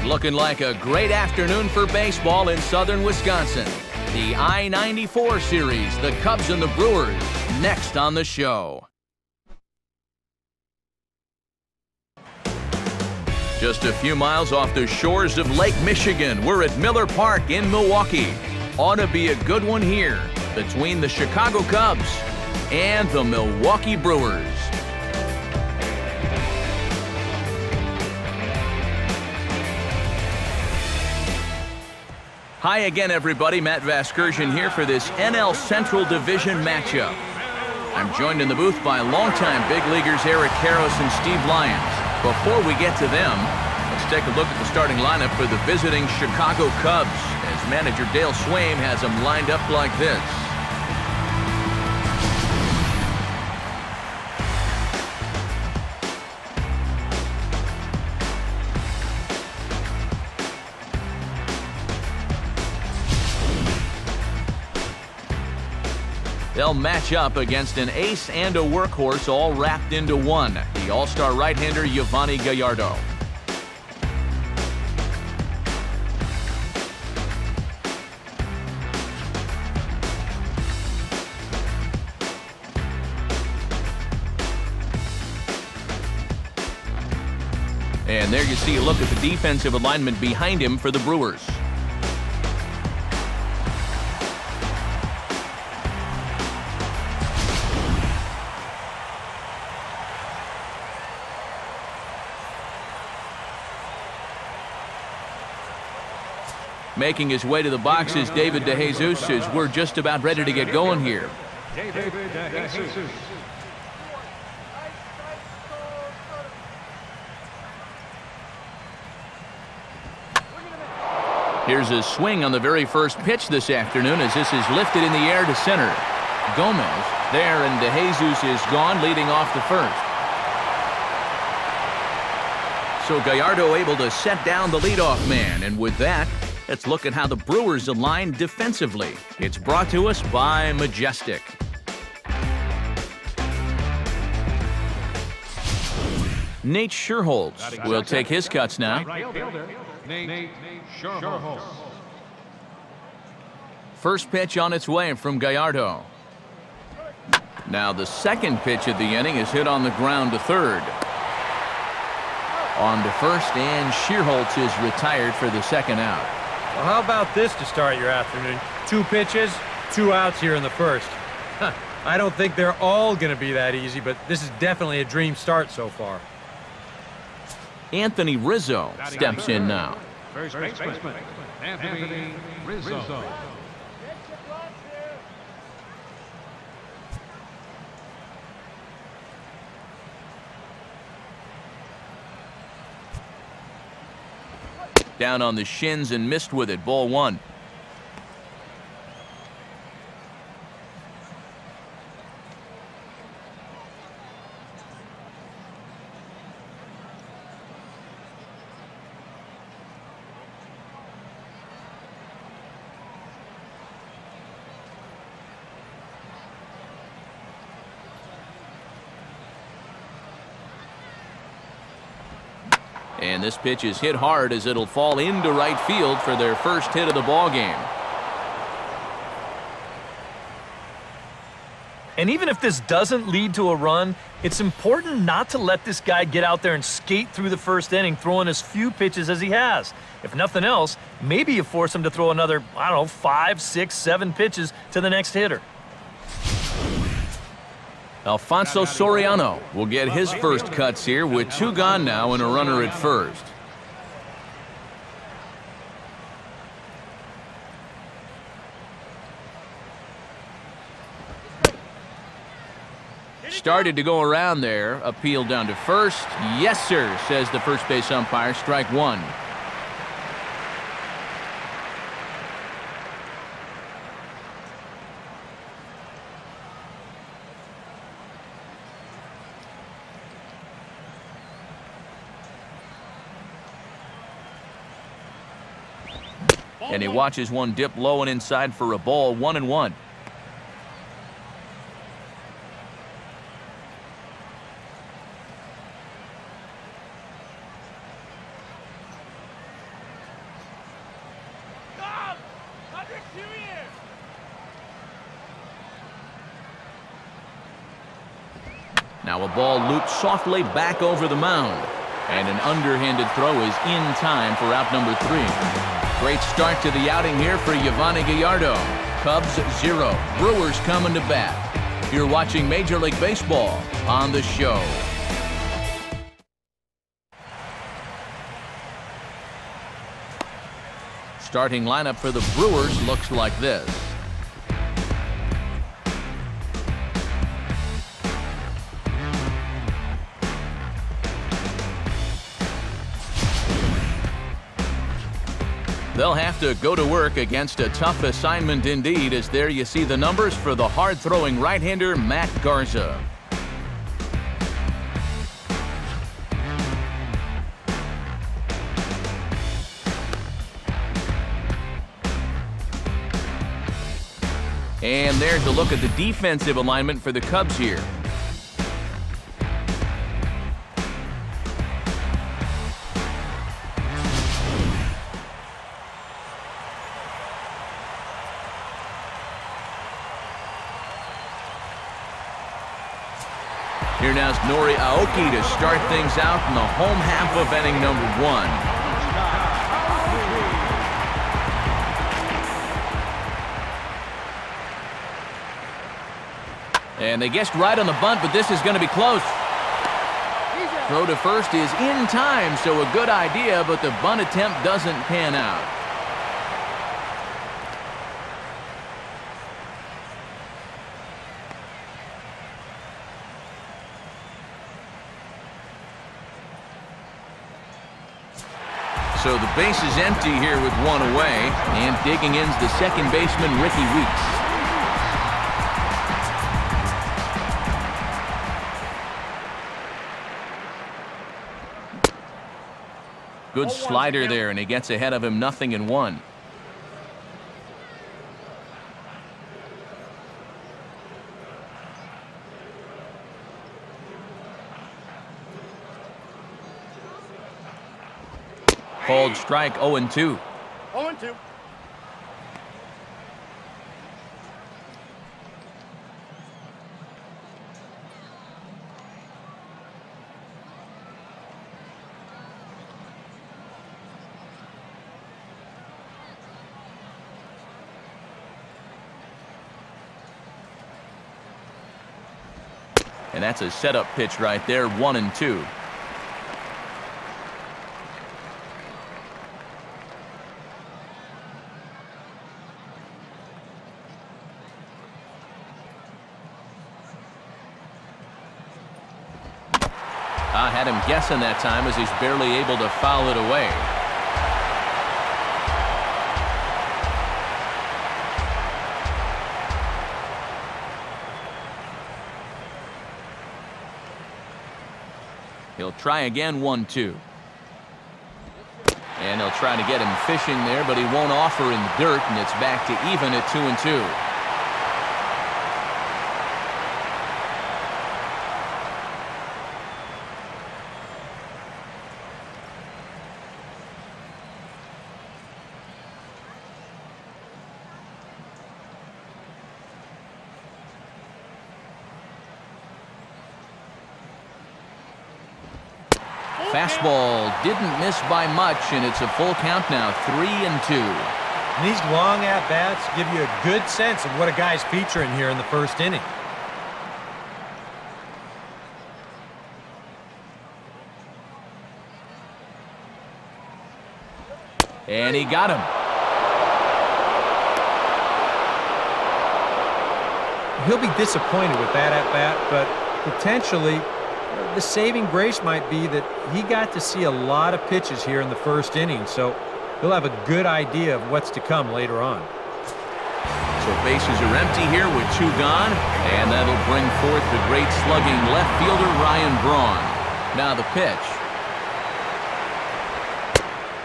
Looking like a great afternoon for baseball in southern Wisconsin. The I-94 series, the Cubs and the Brewers, next on the show. Just a few miles off the shores of Lake Michigan, we're at Miller Park in Milwaukee. Ought to be a good one here between the Chicago Cubs and the Milwaukee Brewers. Hi again, everybody. Matt Vasgersian here for this NL Central Division matchup. I'm joined in the booth by longtime big leaguers Eric Karros and Steve Lyons. Before we get to them, let's take a look at the starting lineup for the visiting Chicago Cubs, as manager Dale Swaim has them lined up like this. They'll match up against an ace and a workhorse all wrapped into one, the all-star right-hander Yovani Gallardo. And there you see a look at the defensive alignment behind him for the Brewers. Making his way to the box is David DeJesus, as we're just about ready to get going here. David DeJesus. Here's a swing on the very first pitch this afternoon as this is lifted in the air to center. Gomez there, and DeJesus is gone, leading off the first. So Gallardo able to set down the leadoff man, and with that, let's look at how the Brewers align defensively. It's brought to us by Majestic. Nate Scherholz will take his cuts now. Nate Scherholz. First pitch on its way from Gallardo. Now the second pitch of the inning is hit on the ground to third. On to first, and Scherholz is retired for the second out. Well, how about this to start your afternoon? 2 pitches, 2 outs here in the first. I don't think they're all going to be that easy, but this is definitely a dream start so far. Anthony Rizzo steps in now. First baseman, Anthony Rizzo. Down on the shins and missed with it. Ball 1. And this pitch is hit hard as it'll fall into right field for their first hit of the ball game. And even if this doesn't lead to a run, it's important not to let this guy get out there and skate through the first inning, throwing as few pitches as he has. If nothing else, maybe you force him to throw another, 5, 6, 7 pitches to the next hitter. Alfonso Soriano will get his first cuts here with 2 gone now and a runner at first. Started to go around there. Appeal down to first. Yes, sir, says the first base umpire. Strike 1. And he watches one dip low and inside for a ball. 1-1. Now a ball looped softly back over the mound. And an underhanded throw is in time for out number 3. Great start to the outing here for Yovani Gallardo. Cubs 0, Brewers coming to bat. You're watching Major League Baseball on the show. Starting lineup for the Brewers looks like this. They'll have to go to work against a tough assignment indeed, as there you see the numbers for the hard-throwing right-hander Matt Garza. And there's a look at the defensive alignment for the Cubs here. Here now's Nori Aoki to start things out in the home half of inning number 1. And they guessed right on the bunt, but this is going to be close. Throw to first is in time, so a good idea, but the bunt attempt doesn't pan out. So the base is empty here with 1 away, and digging in's the second baseman, Ricky Weeks. Good slider there, and he gets ahead of him 0-1. Called strike 0-2. 0-2. And that's a setup pitch right there, 1-2. I had him guessing that time as he's barely able to foul it away. He'll try again, 1-2. And he'll try to get him fishing there, but he won't offer in the dirt, and it's back to even at 2-2. Fastball didn't miss by much, and it's a full count now, 3-2. And these long at-bats give you a good sense of what a guy's featuring here in the first inning. And he got him. He'll be disappointed with that at-bat, but potentially the saving grace might be that he got to see a lot of pitches here in the first inning, so he'll have a good idea of what's to come later on. So bases are empty here with 2 gone, and that'll bring forth the great slugging left fielder Ryan Braun. Now the pitch.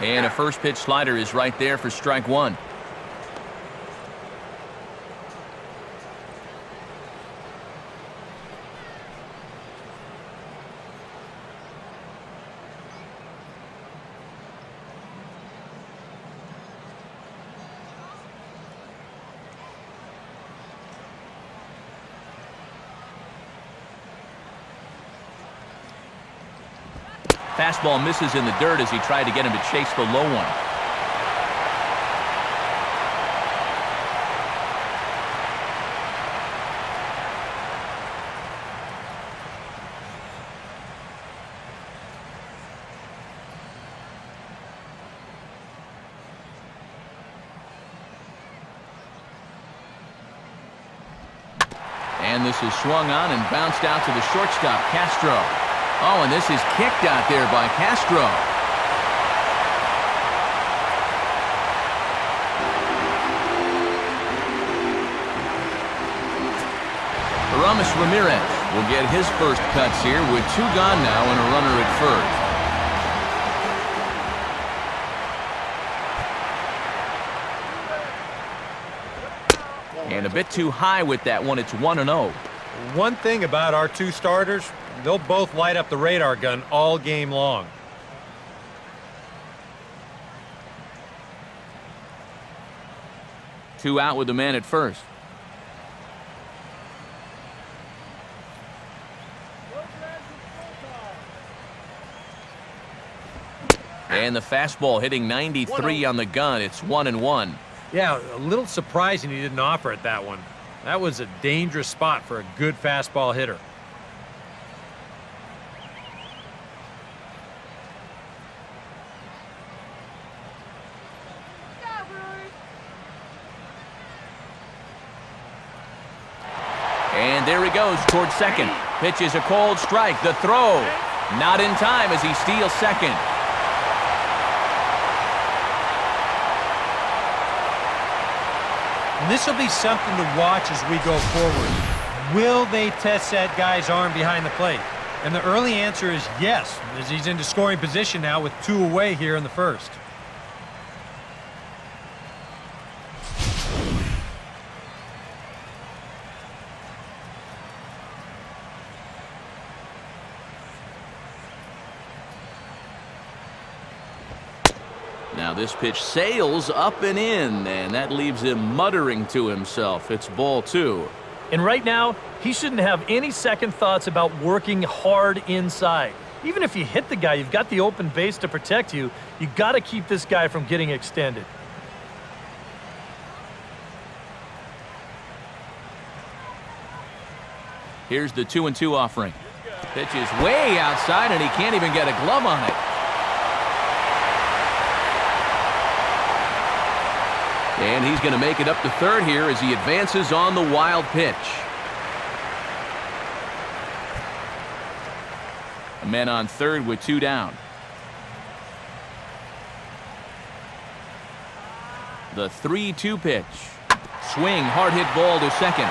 And a first pitch slider is right there for strike 1. Fastball misses in the dirt as he tried to get him to chase the low one. And this is swung on and bounced out to the shortstop, Castro. Oh, and this is kicked out there by Castro. Ramirez will get his first cuts here with 2 gone now and a runner at first. And a bit too high with that one. It's 1-0. One thing about our 2 starters, they'll both light up the radar gun all game long. Two out with the man at first. And the fastball hitting 93 on the gun. It's 1-1. Yeah, a little surprising he didn't offer it that one. That was a dangerous spot for a good fastball hitter. And there he goes towards second. Pitch is a cold strike. The throw not in time as he steals second. And this will be something to watch as we go forward. Will they test that guy's arm behind the plate? And the early answer is yes, as he's into scoring position now with 2 away here in the first. Now this pitch sails up and in, and that leaves him muttering to himself. It's ball 2. And right now, he shouldn't have any second thoughts about working hard inside. Even if you hit the guy, you've got the open base to protect you. You got to keep this guy from getting extended. Here's the 2-2 offering. Pitch is way outside, and he can't even get a glove on it. And he's going to make it up to third here as he advances on the wild pitch. A man on third with 2 down. The 3-2 pitch. Swing, hard hit ball to second.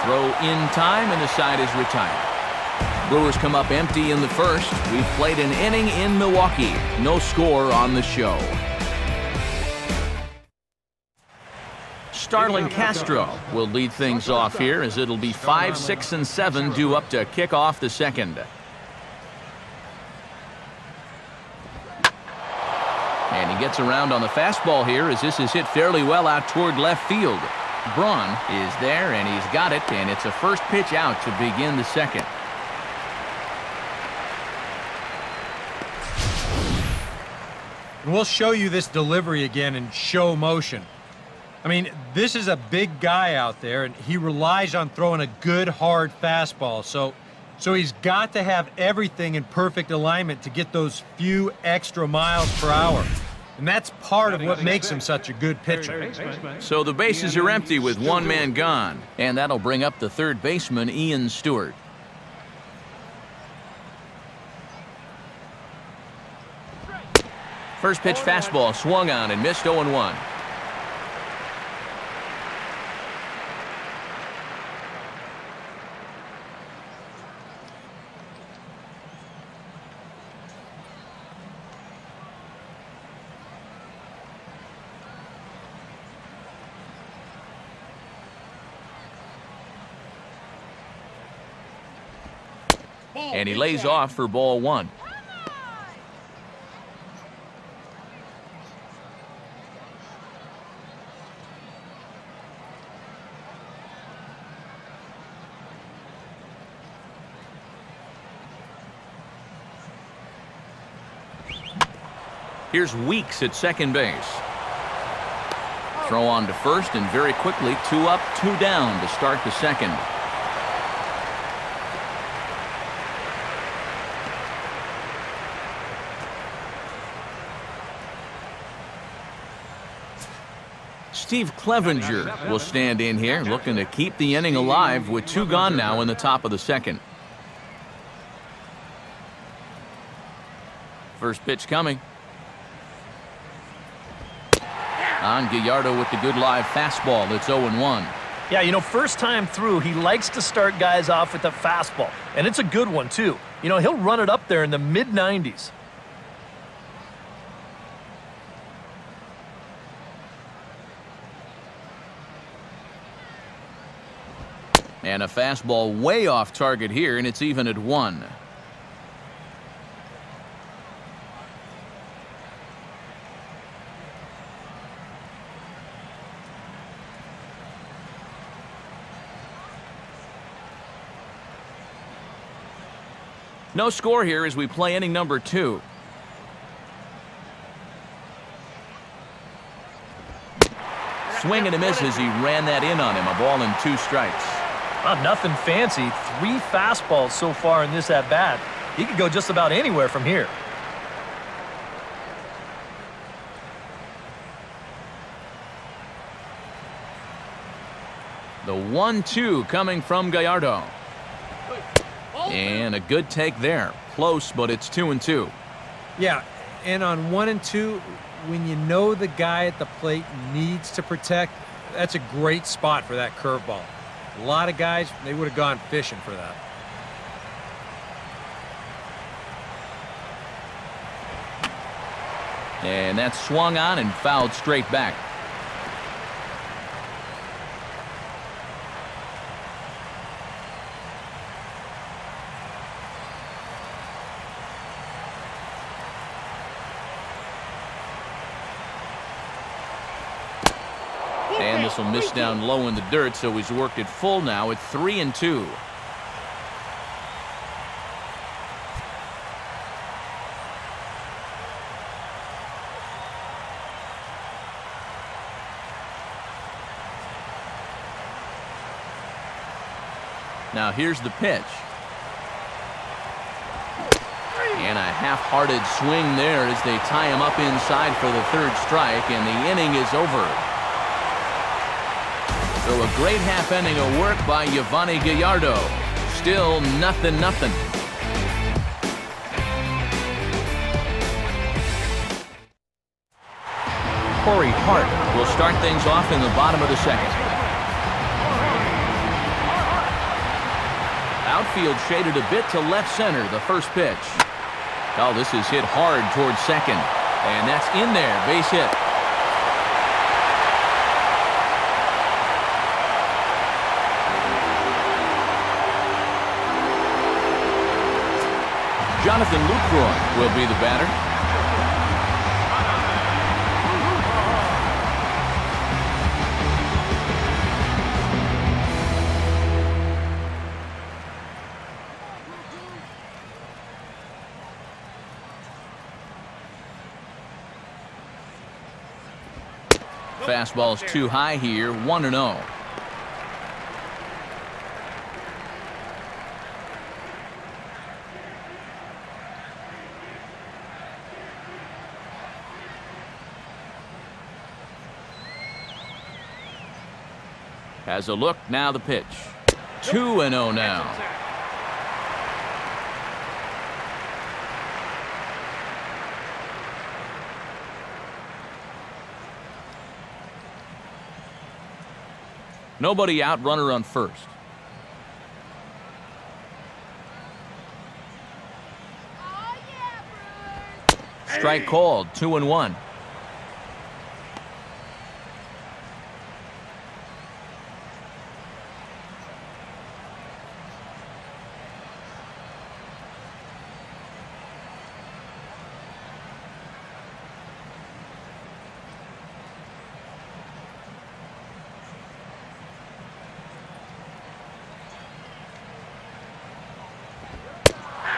Throw in time, and the side is retired. Brewers come up empty in the first. We've played an inning in Milwaukee. No score on the show. Starlin Castro will lead things off here as it'll be 5, 6, and 7 due up to kick off the second. And he gets around on the fastball here as this is hit fairly well out toward left field. Braun is there, and he's got it, and it's a first pitch out to begin the second. And we'll show you this delivery again in show motion. I mean, this is a big guy out there, and he relies on throwing a good, hard fastball. So he's got to have everything in perfect alignment to get those few extra miles per hour. And that's part of what makes him such a good pitcher. So the bases are empty with 1 man gone, and that'll bring up the third baseman, Ian Stewart. First pitch fastball swung on and missed 0-1. And he lays off for ball 1. Here's Weeks at second base. Throw on to first, and very quickly 2 up, 2 down to start the second. Steve Clevenger will stand in here, looking to keep the inning alive with 2 gone now in the top of the second. First pitch coming. On Gallardo with the good live fastball. It's 0-1. Yeah, you know, first time through, he likes to start guys off with a fastball. And it's a good one, too. You know, he'll run it up there in the mid-90s. And a fastball way off target here, and it's even at 1. No score here as we play inning number 2. Swing and a miss as he ran that in on him. A ball and 2 strikes. Nothing fancy. 3 fastballs so far in this at-bat. He could go just about anywhere from here. The 1-2 coming from Gallardo. And a good take there. Close, but it's 2-2. Yeah, and on 1 and 2, when you know the guy at the plate needs to protect, that's a great spot for that curveball. A lot of guys, they would have gone fishing for that. And that's swung on and fouled straight back. And this will miss down low in the dirt, so he's worked it full now at 3-2. Now here's the pitch. And a half-hearted swing there as they tie him up inside for the 3rd strike, and the inning is over. So a great half inning of work by Yovani Gallardo. Still 0-0. Corey Hart will start things off in the bottom of the second. Outfield shaded a bit to left center, the first pitch. Oh, this is hit hard towards second. And that's in there, base hit. Jonathan Lucroy will be the batter. Fastball's too high here, 1-0. Has a look, now the pitch. 2-0 now. Nobody out, runner on first. Strike called, 2-1.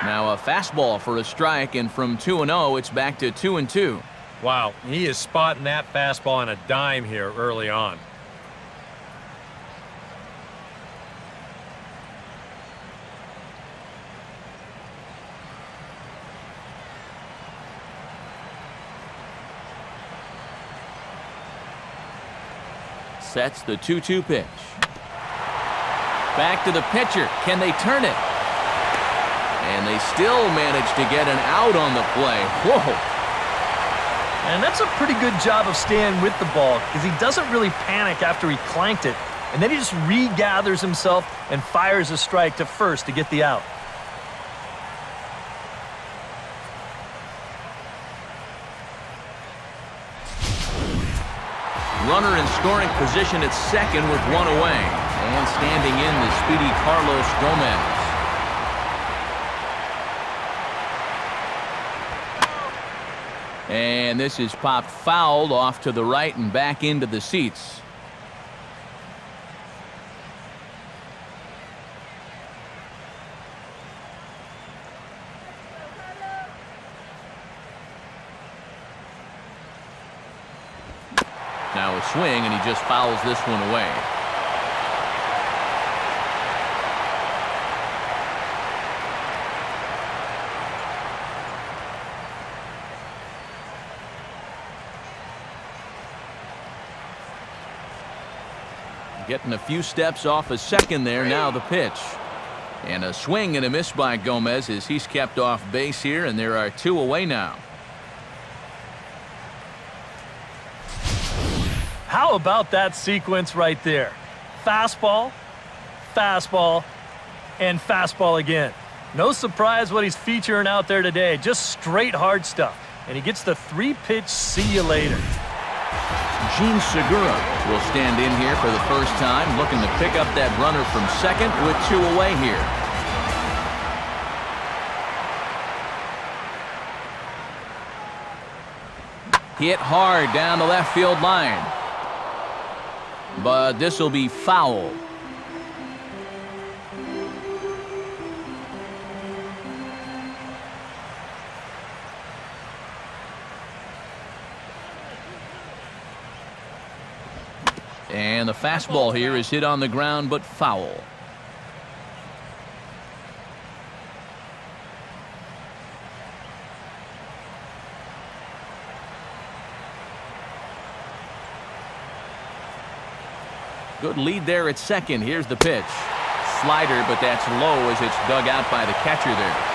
Now a fastball for a strike, and from 2-0 it's back to 2-2. Wow, he is spotting that fastball on a dime here early on. Sets the 2-2 pitch. Back to the pitcher. Can they turn it? And they still manage to get an out on the play. Whoa. And that's a pretty good job of staying with the ball because he doesn't really panic after he clanked it. And then he just regathers himself and fires a strike to first to get the out. Runner in scoring position at second with one away. And standing in the speedy Carlos Gomez. And this is popped fouled off to the right and back into the seats. Now a swing, and he just fouls this one away. Getting a few steps off a second there. Now the pitch. And a swing and a miss by Gomez as he's kept off base here, and there are two away now. How about that sequence right there? Fastball, fastball, and fastball again. No surprise what he's featuring out there today. Just straight hard stuff. And he gets the 3-pitch see you later. Gene Segura will stand in here for the first time, looking to pick up that runner from second with two away here. Hit hard down the left field line. But this will be foul. And the fastball here is hit on the ground but foul. Good lead there at second. Here's the pitch. Slider, but that's low as it's dug out by the catcher there.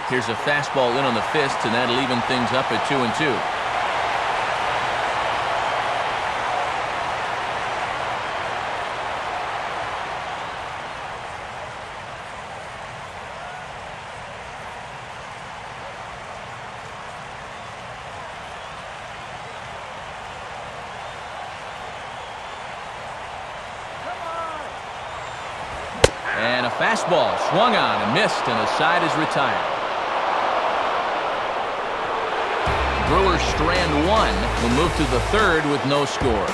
Here's a fastball in on the fist, and that'll even things up at 2-2. And a fastball swung on and missed, and the side is retired. Brewers strand one. Will move to the third with no score.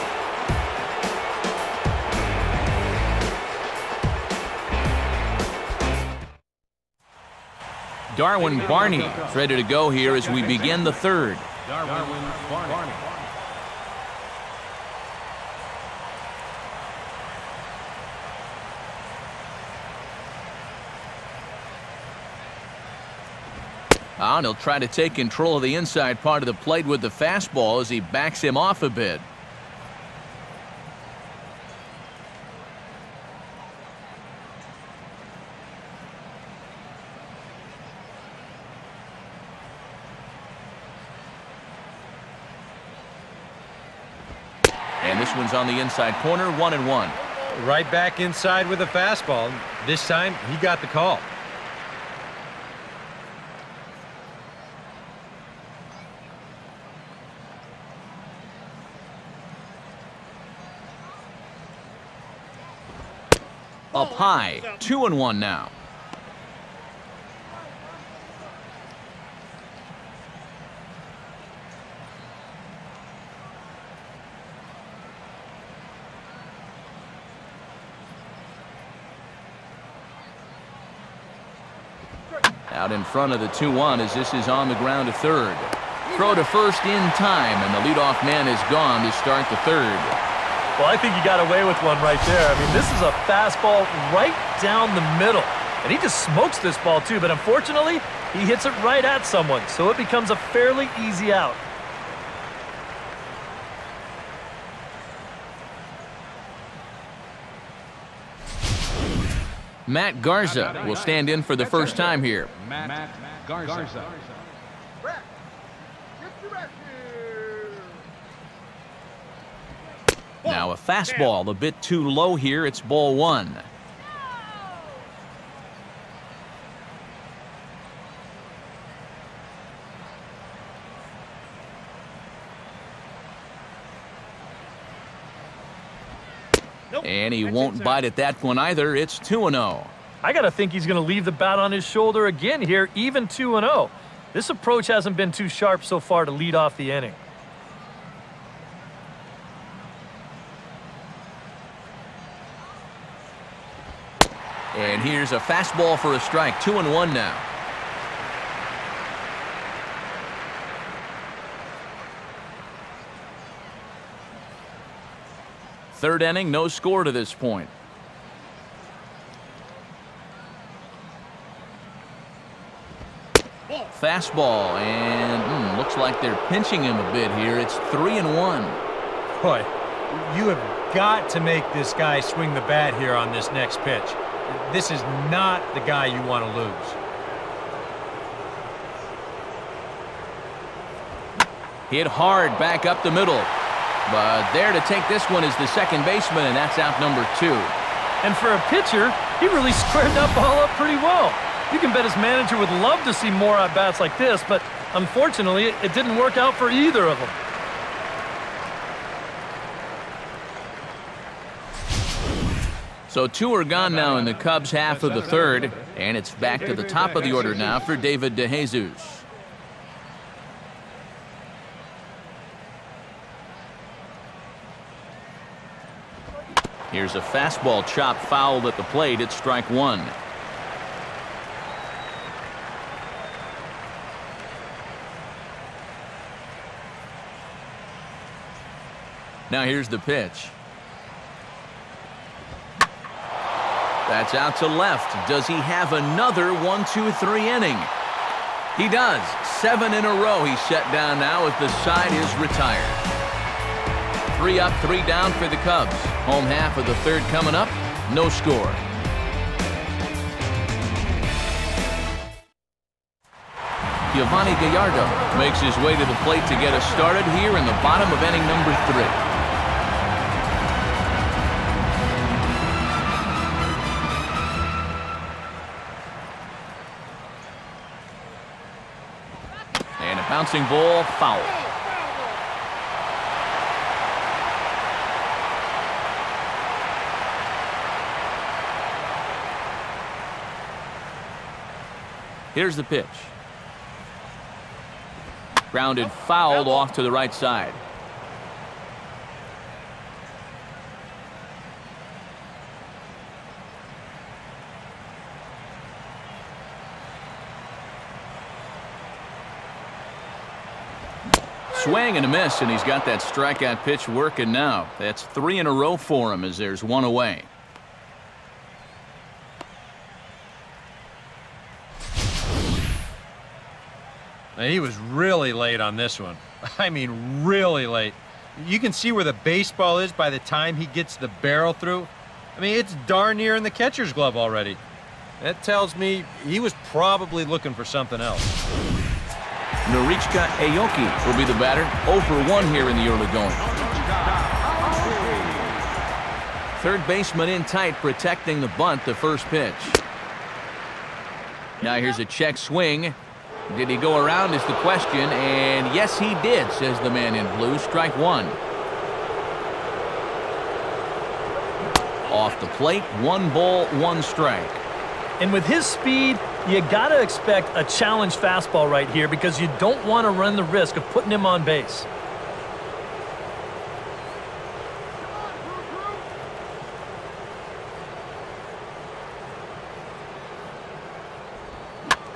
Darwin Barney is ready to go here as we begin the third. Darwin Barney. And he'll try to take control of the inside part of the plate with the fastball as he backs him off a bit. And this one's on the inside corner, 1-1. Right back inside with a fastball. This time, he got the call. Up high, 2-1 now. Out in front of the 2-1 as this is on the ground to third. Throw to first in time, and the leadoff man is gone to start the third. Well, I think he got away with one right there. I mean, this is a fastball right down the middle. And he just smokes this ball, too. But unfortunately, he hits it right at someone. So it becomes a fairly easy out. Matt Garza will stand in for the first time here. Matt Garza. Now a fastball a bit too low here. It's ball one. And he won't bite at that one either. It's 2-0. I got to think he's going to leave the bat on his shoulder again here, even 2-0. This approach hasn't been too sharp so far to lead off the inning. And here's a fastball for a strike. 2-1 now. Third inning, no score to this point. Fastball, and looks like they're pinching him a bit here. It's 3-1. Boy, you have got to make this guy swing the bat here on this next pitch. This is not the guy you want to lose. Hit hard back up the middle. But there to take this one is the second baseman, and that's out number 2. And for a pitcher, he really squared that ball up pretty well. You can bet his manager would love to see more at-bats like this, but unfortunately, it didn't work out for either of them. So 2 are gone now in the Cubs' half of the third, and it's back to the top of the order now for David DeJesus. Here's a fastball chopped fouled at the plate. It's strike one. Now here's the pitch. That's out to left. Does he have another 1-2-3 inning? He does. 7 in a row he's set down now as the side is retired. 3 up, 3 down for the Cubs. Home half of the third coming up. No score. Giovanni Gallardo makes his way to the plate to get us started here in the bottom of inning number 3. And a bouncing ball, foul. Here's the pitch. Grounded fouled off to the right side. Swing and a miss, and he's got that strikeout pitch working now. That's 3 in a row for him as there's 1 away. Now, he was really late on this one. I mean, really late. You can see where the baseball is by the time he gets the barrel through. I mean, it's darn near in the catcher's glove already. That tells me he was probably looking for something else. Norichika Aoki will be the batter. 0 for 1 here in the early going. Third baseman in tight, protecting the bunt, the first pitch. Now here's a check swing. Did he go around is the question, and yes he did, says the man in blue. Strike 1. Off the plate, 1 ball, 1 strike. And with his speed, you got to expect a challenge fastball right here because you don't want to run the risk of putting him on base.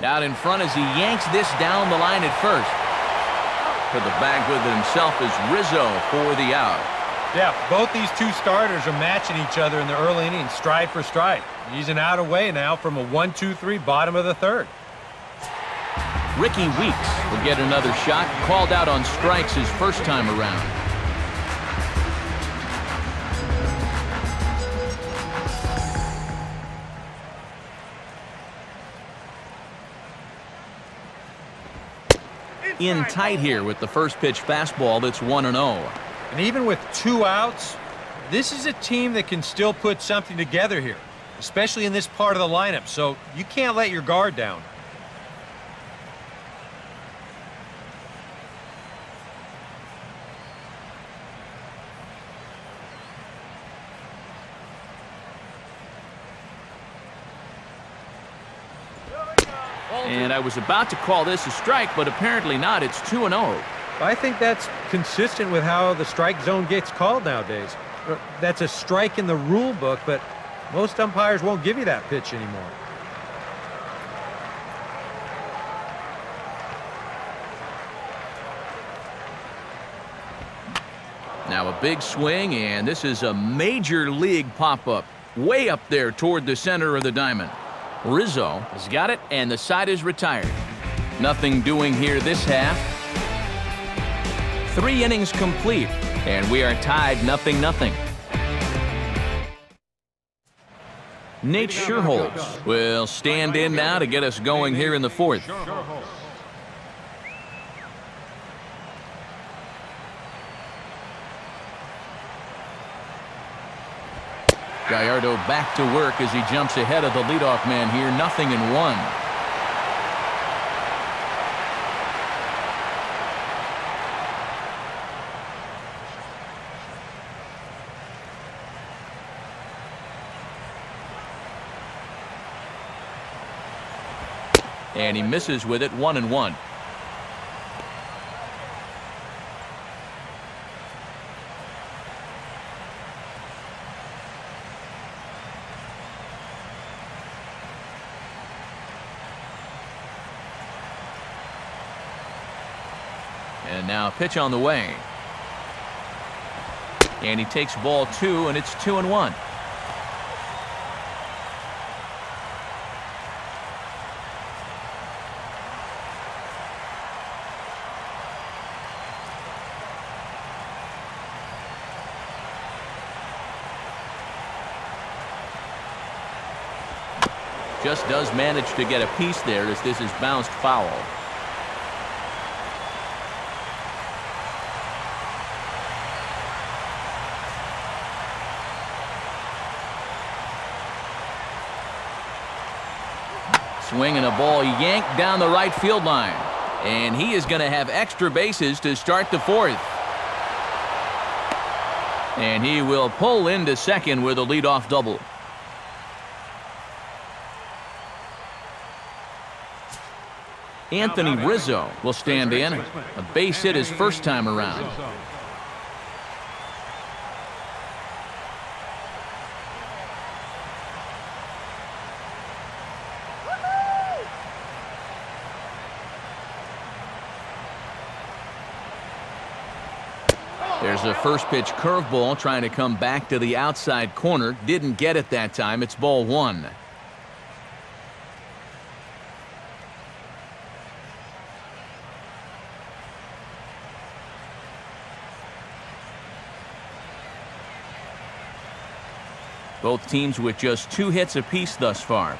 Out in front as he yanks this down the line at first. To the bag with it himself is Rizzo for the out. Yeah, both these two starters are matching each other in the early innings, stride for stride. He's an out away now from a 1-2-3 bottom of the third. Ricky Weeks will get another shot, called out on strikes his first time around. In tight here with the first pitch fastball that's 1-0. And even with 2 outs, this is a team that can still put something together here, especially in this part of the lineup, so you can't let your guard down. And I was about to call this a strike, but apparently not. It's 2-0. I think that's consistent with how the strike zone gets called nowadays. That's a strike in the rule book, but most umpires won't give you that pitch anymore. Now a big swing, and this is a major league pop-up. Way up there toward the center of the diamond. Rizzo has got it, and the side is retired. Nothing doing here this half. 3 innings complete, and we are tied 0-0. Nate Scherholz will stand in now to get us going here in the fourth. Gallardo back to work as he jumps ahead of the leadoff man here, 0-1. And he misses with it, 1-1. And now a pitch on the way. And he takes ball 2, and it's 2-1. Just does manage to get a piece there as this is bounced foul. Swinging a ball yanked down the right field line. And he is going to have extra bases to start the fourth. And he will pull into second with a leadoff double. Anthony Rizzo will stand in. A base hit his first time around. There's a first pitch curveball trying to come back to the outside corner. Didn't get it that time. It's ball 1. Both teams with just 2 hits apiece thus far.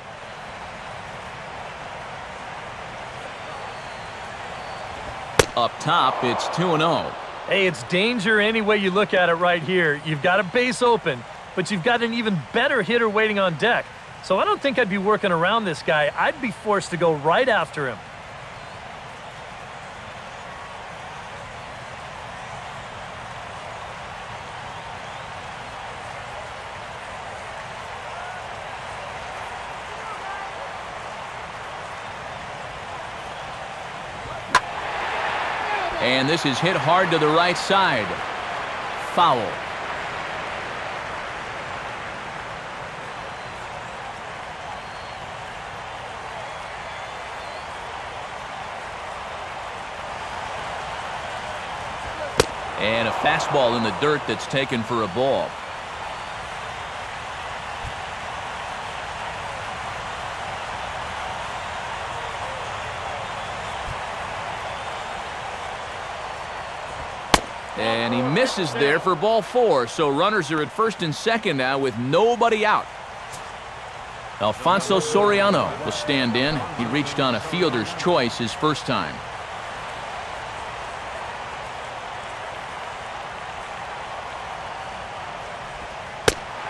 Up top, it's 2-0. Hey, it's danger any way you look at it right here. You've got a base open, but you've got an even better hitter waiting on deck. So I don't think I'd be working around this guy. I'd be forced to go right after him. And this is hit hard to the right side. Foul. Fastball in the dirt that's taken for a ball. And he misses there for ball 4, so runners are at first and second now with nobody out. Alfonso Soriano will stand in. He reached on a fielder's choice his first time.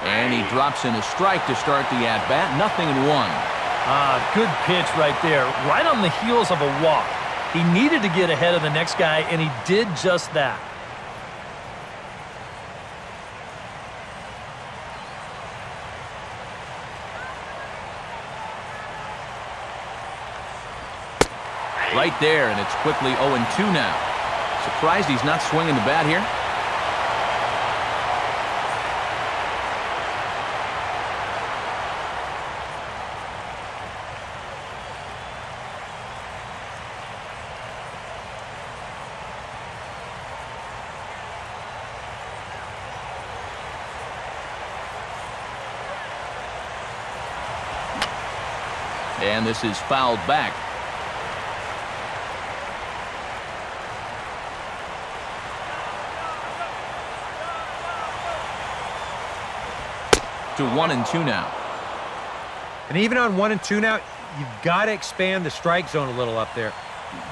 And he drops in a strike to start the at-bat. 0-1. Good pitch right there, right on the heels of a walk. He needed to get ahead of the next guy, and he did just that. Right there, and it's quickly 0-2 now. Surprised he's not swinging the bat here. And this is fouled back. To 1-2 now. And even on 1-2 now, you've got to expand the strike zone a little up there.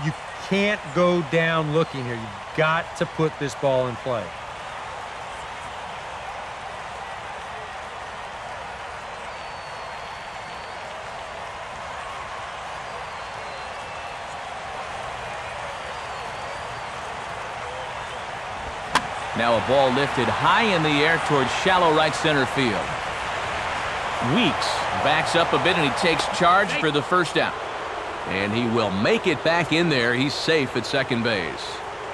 You can't go down looking here. You've got to put this ball in play. Now a ball lifted high in the air towards shallow right center field. Weeks backs up a bit and he takes charge for the first out. And he will make it back in there. He's safe at second base.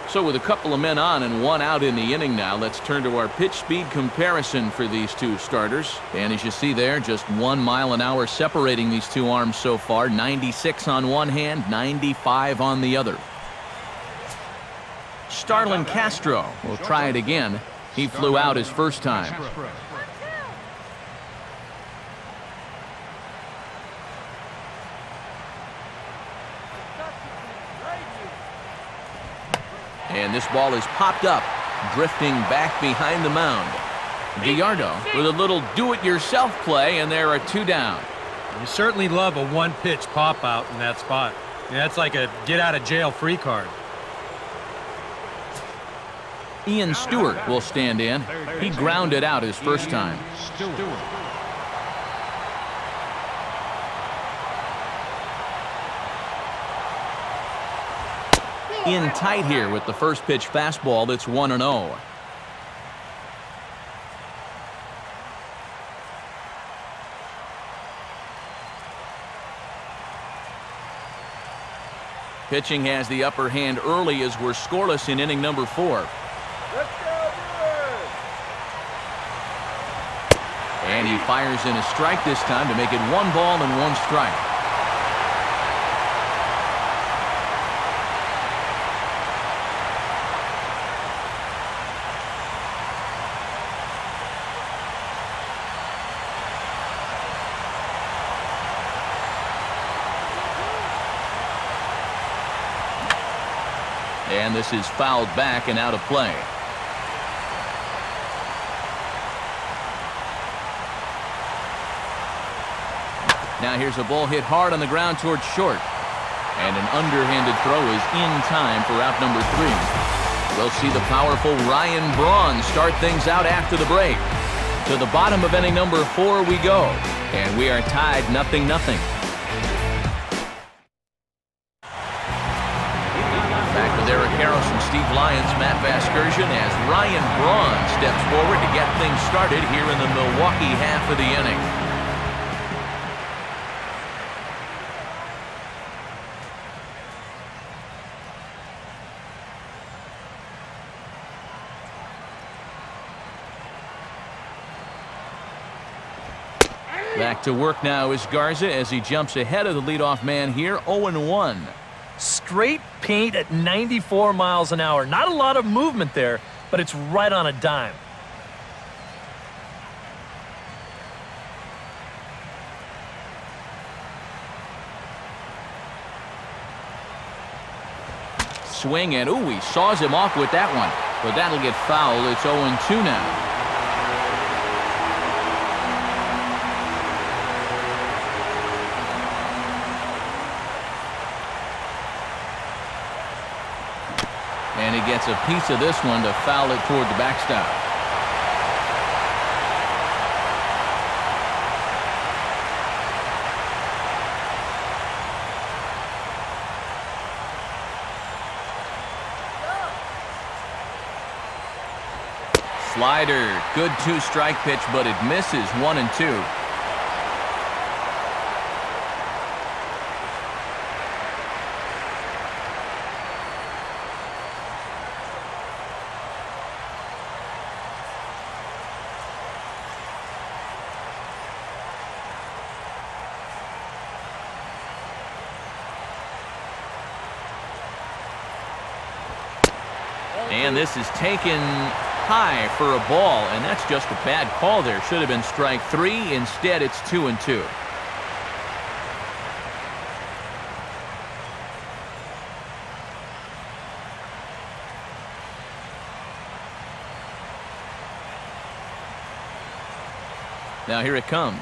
So with a couple of men on and one out in the inning now, let's turn to our pitch speed comparison for these two starters. And as you see there, just 1 mile an hour separating these two arms so far. 96 on one hand, 95 on the other. Starlin Castro will try it again. He flew out his first time. And this ball is popped up, drifting back behind the mound. Gallardo with a little do-it-yourself play, and there are 2 down. You certainly love a one-pitch pop-out in that spot. That's like a get-out-of-jail-free card. Ian Stewart will stand in. He grounded out his first time. In tight here with the first pitch fastball that's 1-0. Pitching has the upper hand early as we're scoreless in inning number 4. And he fires in a strike this time to make it 1 ball and 1 strike. And this is fouled back and out of play. Now here's a ball hit hard on the ground towards short. And an underhanded throw is in time for out number 3. We'll see the powerful Ryan Braun start things out after the break. To the bottom of inning number 4 we go. And we are tied 0-0. Back with Eric Harris and Steve Lyons, Matt Vasgersian, as Ryan Braun steps forward to get things started here in the Milwaukee half of the inning. Back to work now is Garza as he jumps ahead of the leadoff man here, 0-1. Straight paint at 94 miles an hour. Not a lot of movement there, but it's right on a dime. Swing, and ooh, he saws him off with that one. But that'll get fouled. It's 0-2 now. And he gets a piece of this one to foul it toward the backstop. Slider, good 2-strike pitch, but it misses 1-2. And this is taken high for a ball, and that's just a bad call there. Should have been strike 3. Instead, it's 2-2. Now here it comes.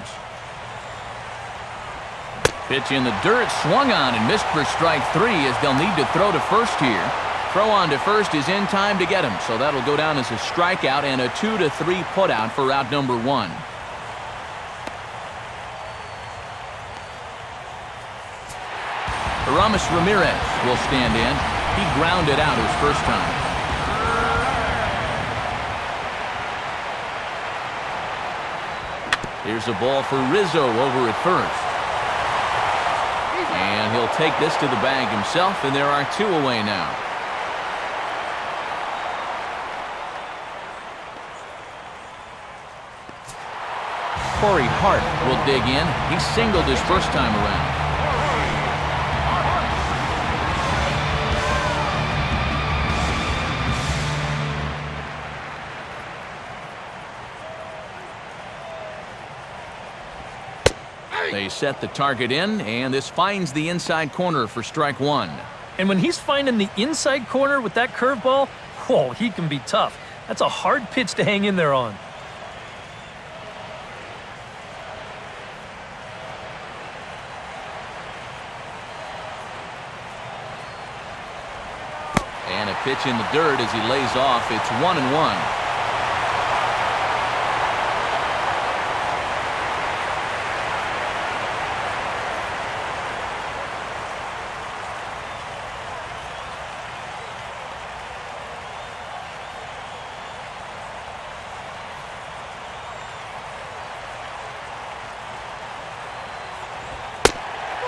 Pitch in the dirt, swung on and missed for strike 3 as they'll need to throw to first here. Throw on to first is in time to get him, so that'll go down as a strikeout and a 2-3 putout for out number 1. Aramis Ramirez will stand in. He grounded out his first time. Here's a ball for Rizzo over at first. And he'll take this to the bag himself, and there are 2 away now. Corey Hart will dig in. He singled his first time around. They set the target in, and this finds the inside corner for strike 1. And when he's finding the inside corner with that curveball, whoa, he can be tough. That's a hard pitch to hang in there on. And a pitch in the dirt as he lays off. It's 1-1.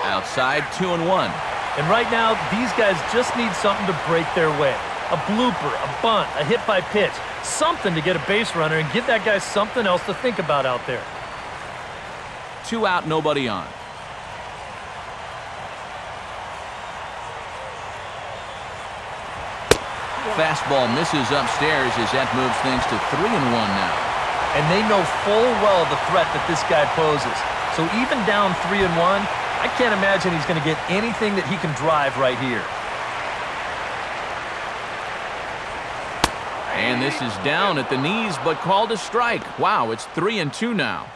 Outside, 2-1. And right now, these guys just need something to break their way. A blooper, a bunt, a hit by pitch. Something to get a base runner and give that guy something else to think about out there. 2 out, nobody on. Fastball misses upstairs as that moves things to 3-1 now. And they know full well the threat that this guy poses. So even down 3-1, I can't imagine he's going to get anything that he can drive right here. And this is down at the knees, but called a strike. Wow, it's 3-2 now.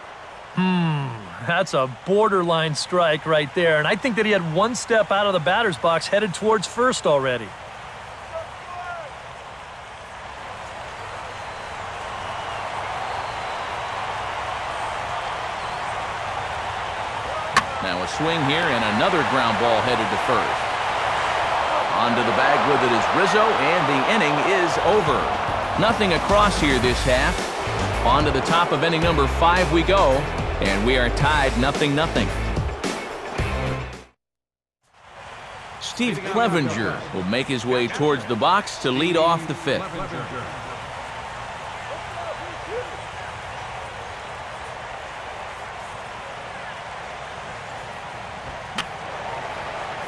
That's a borderline strike right there. And I think that he had one step out of the batter's box headed towards first already. Now a swing here and another ground ball headed to first. Onto the bag with it is Rizzo, and the inning is over. Nothing across here this half. On to the top of inning number 5 we go, and we are tied 0-0. Steve Clevenger will make his way towards the box to lead off the 5th.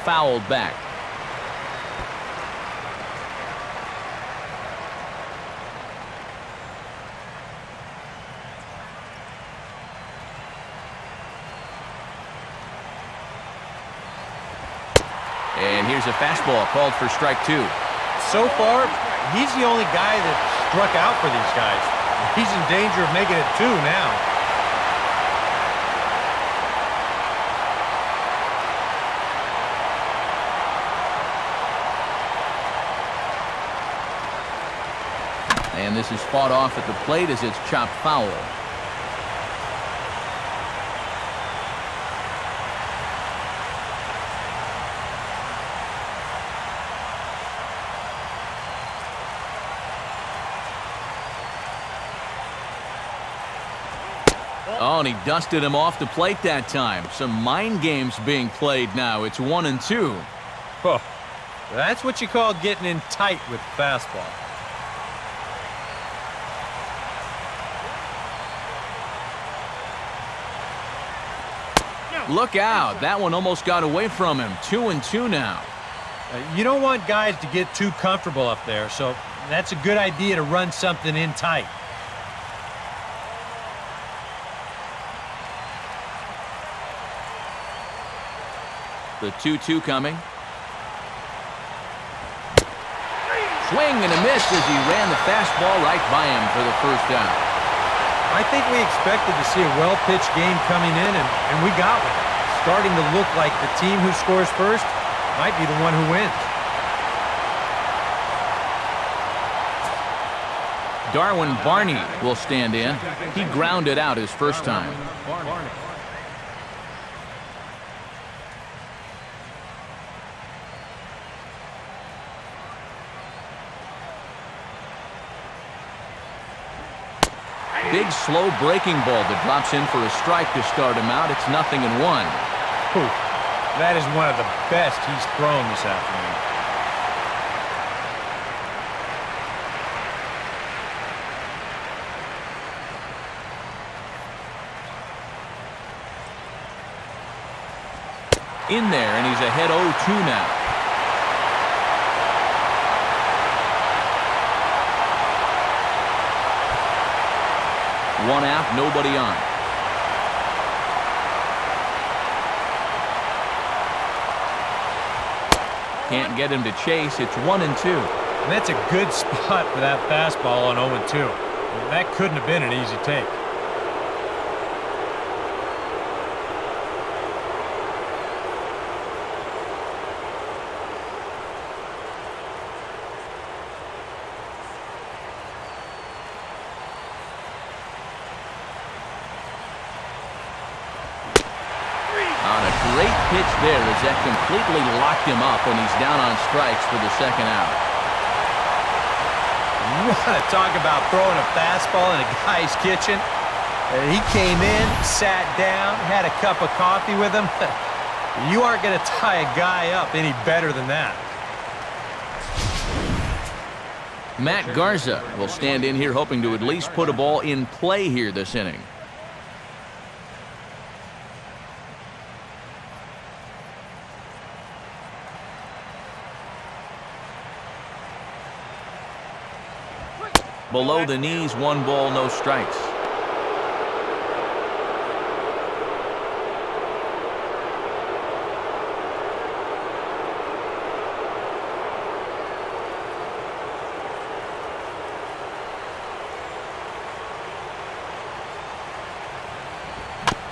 Fouled back. And here's a fastball called for strike 2. So far, he's the only guy that struck out for these guys. He's in danger of making it 2 now. And this is fought off at the plate as it's chopped foul. Oh, and he dusted him off the plate that time. Some mind games being played now. It's 1-2. Oh, that's what you call getting in tight with the fastball. Look out. That one almost got away from him. 2-2 now. You don't want guys to get too comfortable up there, so that's a good idea to run something in tight. The 2-2 coming. Swing and a miss as he ran the fastball right by him for the first out. I think we expected to see a well-pitched game coming in, and we got one. Starting to look like the team who scores first might be the one who wins. Darwin Barney will stand in. He grounded out his first time. Big, slow breaking ball that drops in for a strike to start him out. It's 0-1. Whew. That is one of the best he's thrown this afternoon. In there, and he's ahead 0-2 now. One out, nobody on. Can't get him to chase. It's 1-2. And that's a good spot for that fastball on 0-2. That couldn't have been an easy take. Great pitch there as that completely locked him up, and he's down on strikes for the second out. You want to talk about throwing a fastball in a guy's kitchen? He came in, sat down, had a cup of coffee with him. You aren't going to tie a guy up any better than that. Matt Garza will stand in here hoping to at least put a ball in play here this inning. Below the knees, 1 ball, no strikes.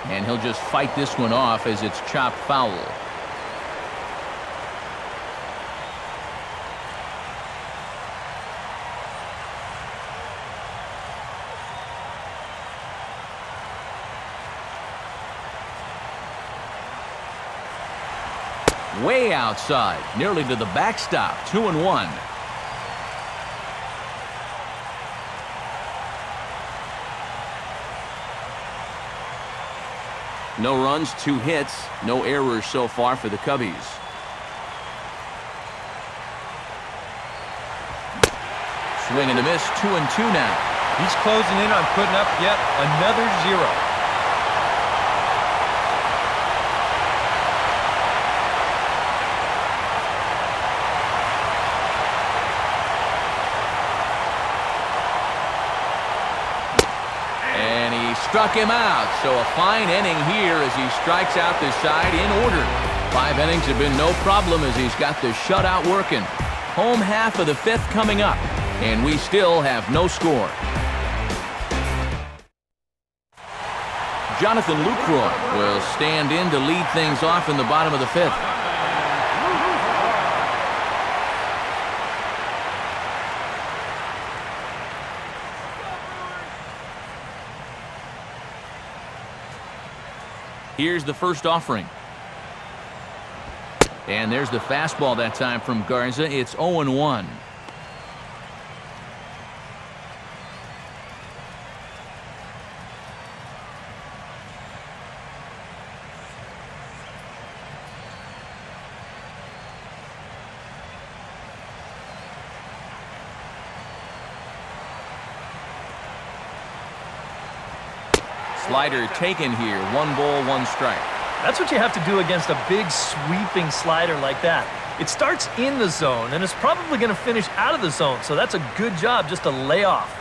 And he'll just fight this one off as it's chopped foul. Way outside, nearly to the backstop, 2-1. No runs, 2 hits, no errors so far for the Cubbies. Swing and a miss, 2-2 now. He's closing in on putting up yet another 0. Struck him out, so a fine inning here as he strikes out this side in order. 5 innings have been no problem as he's got the shutout working. Home half of the 5th coming up, and we still have no score. Jonathan Lucroy will stand in to lead things off in the bottom of the 5th. Here's the first offering. And there's the fastball that time from Garza. It's 0-1. Slider taken here. 1 ball, 1 strike. That's what you have to do against a big sweeping slider like that. It starts in the zone, and it's probably going to finish out of the zone, so that's a good job just to lay off.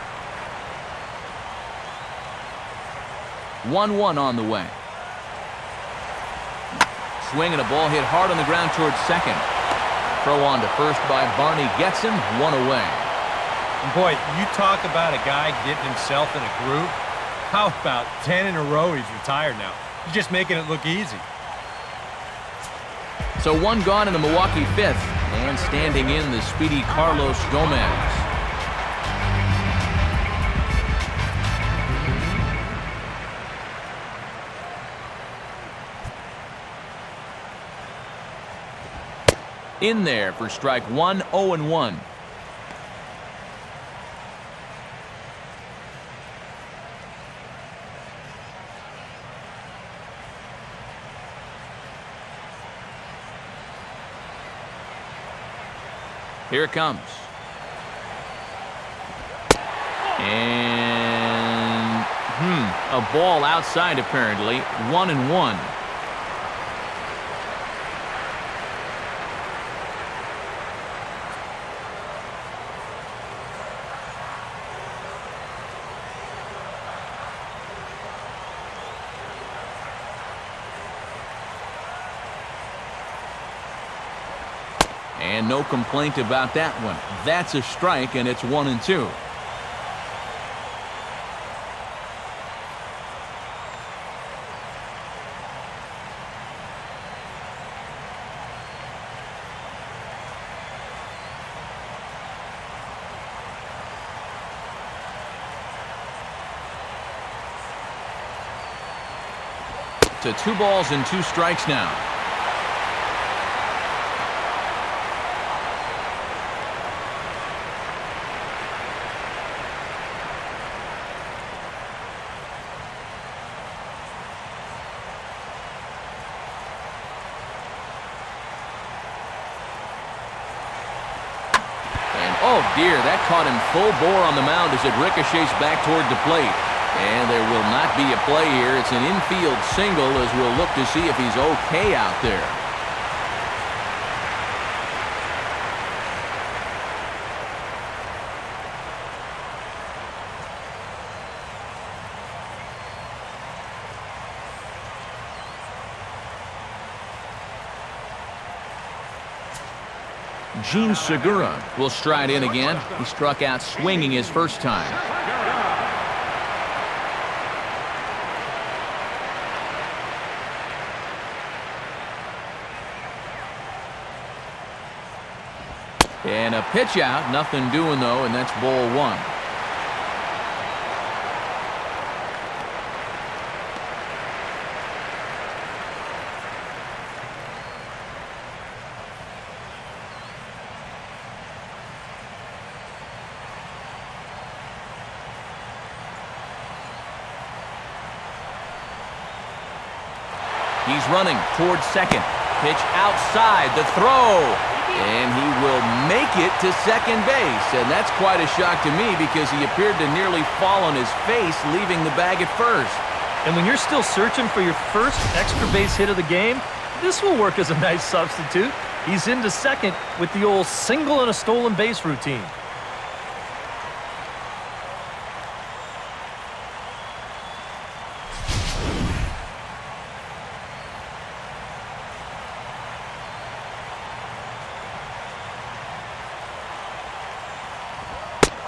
1-1 on the way. Swing and a ball hit hard on the ground towards second. Throw on to first by Barney. Gets him. 1 away. And boy, you talk about a guy getting himself in a groove. How about 10 in a row he's retired now? He's just making it look easy. So 1 gone in the Milwaukee 5th. And standing in the speedy Carlos Gomez. In there for strike 1, 0-1. Here it comes. And a ball outside apparently. 1-1. And no complaint about that one. That's a strike, and it's 1-2. To 2 balls and 2 strikes now. Oh dear, that caught him full bore on the mound as it ricochets back toward the plate. And there will not be a play here. It's an infield single as we'll look to see if he's okay out there. Gene Segura will stride in again. He struck out swinging his first time. And a pitch out, nothing doing though, and that's ball 1. He's running towards second. Pitch outside, the throw. And he will make it to second base. And that's quite a shock to me because he appeared to nearly fall on his face, leaving the bag at first. And when you're still searching for your first extra base hit of the game, this will work as a nice substitute. He's into second with the old single and a stolen base routine.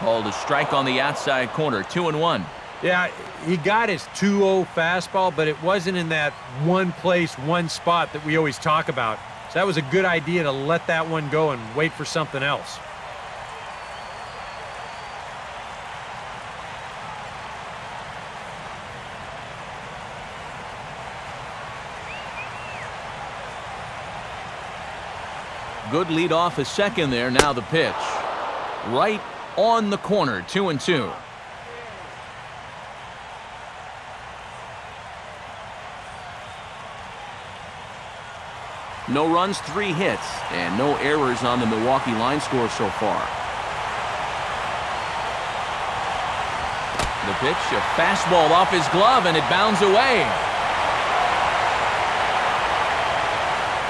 Called a strike on the outside corner, 2-1. Yeah, he got his 2-0 fastball, but it wasn't in that one place, one spot that we always talk about. So that was a good idea to let that one go and wait for something else. Good lead off a second there. Now the pitch. Right on the corner, 2-2. No runs, 3 hits, and no errors on the Milwaukee line score so far. The pitch, a fastball off his glove, and it bounds away.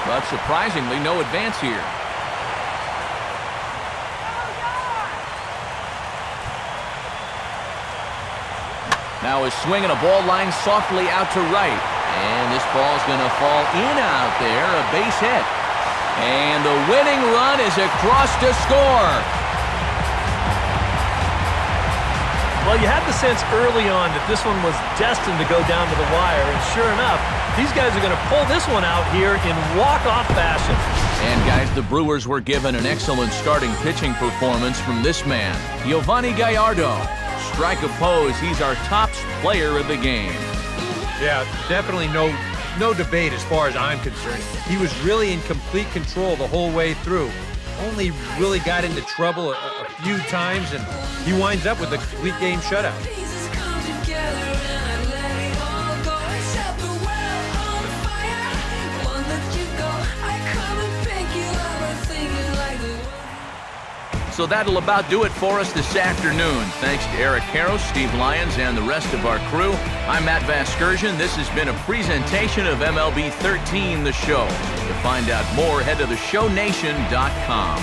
But surprisingly, no advance here. Now a swing and a ball line softly out to right. And this ball's going to fall in out there, a base hit. And the winning run is across to score. Well, you had the sense early on that this one was destined to go down to the wire, and sure enough, these guys are going to pull this one out here in walk-off fashion. And guys, the Brewers were given an excellent starting pitching performance from this man, Giovanni Gallardo. Strike opposed, he's our top player of the game. Yeah, definitely no debate as far as I'm concerned. He was really in complete control the whole way through. Only really got into trouble a few times, and he winds up with a complete game shutout. So that'll about do it for us this afternoon. Thanks to Eric Karros, Steve Lyons, and the rest of our crew. I'm Matt Vasgersian. This has been a presentation of MLB 13, The Show. To find out more, head to theshownation.com.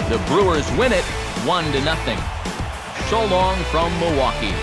The Brewers win it 1-0. So long from Milwaukee.